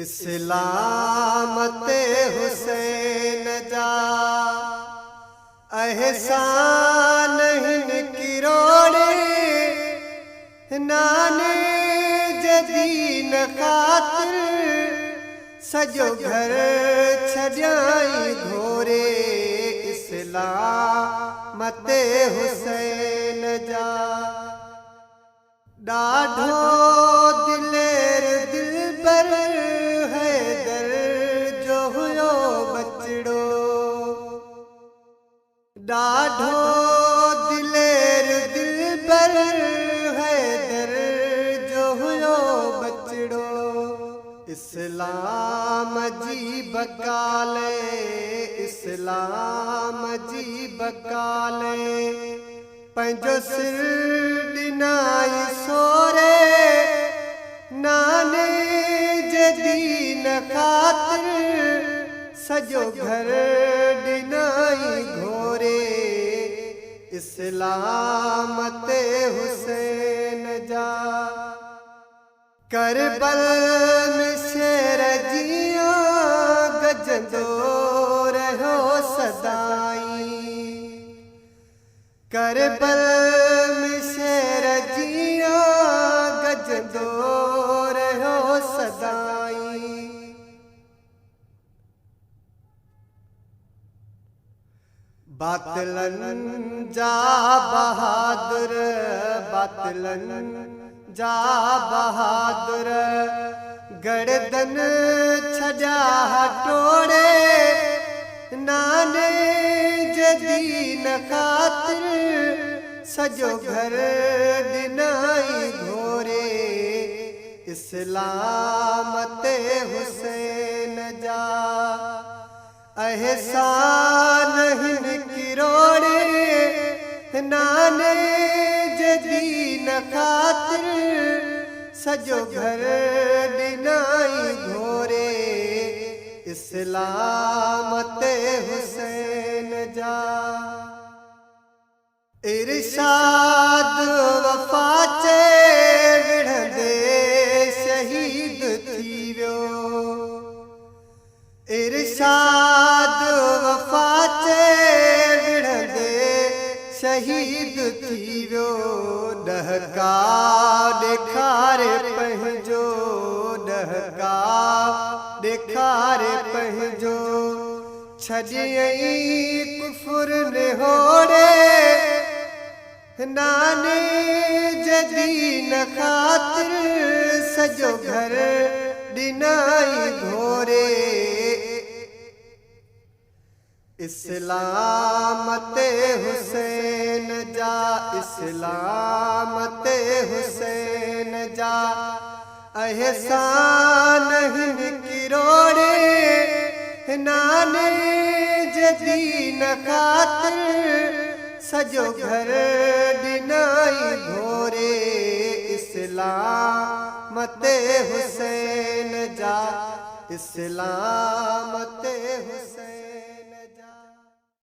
इस्लामते हुसैन जा एहसान हिन किरोड़े नाने जदीन खातिर सजो घर छॾियाई घोरे। इस्लामते हुसैन जा ॾाढो दिलेर दिलबर हैदर जो हुयो बचड़ो। ॾाढो दिलेर दिलबर हैदर जो हुयो बचड़ो। इस्लाम जी बकाले इस्लाम जी बकाले पंहिंजो सिर ॾिनाई सोरे नाने जदीन खातिर सजो घर ॾिनाई घोरे। इस्लामते हुसैन जा करबल में शेर जिया गजंदो रहो सदाई। करबल में शेर जिया गजंदो रहो सदाई। बातिलन जा बहादुर बातिलन जा बहादुर गर्दन छजा टोड़े नाने जदीन खातिर सजो घर ॾिनाई घोरे। इस्लामते हुसैन जा एहसान हिन किरोड़े नाने जदीन खातिर सजो घर ॾिनाई घोरे। इस्लामते हुसैन जा इरशाद वफा चे विढ़ंदे शहीद थी वियो। इरशाद वफा चे विढ़ंदे शहीद थी वियो। ॾहका ॾेखारे पंहिंजो ॾहका ॾेखारे पंहिंजो छॾियई कुफुर निहोड़े नाने जदीन खातिर सजो घर ॾिनाई घोरे। इस्लामते हुसैन जा इस्लामते हुसैन जा एहसान हिन किरोड़े नाने जदीन खातिर सजो घर ॾिनाई घोरे। इस्लामते हुसैन जा इस्लामते हुसैन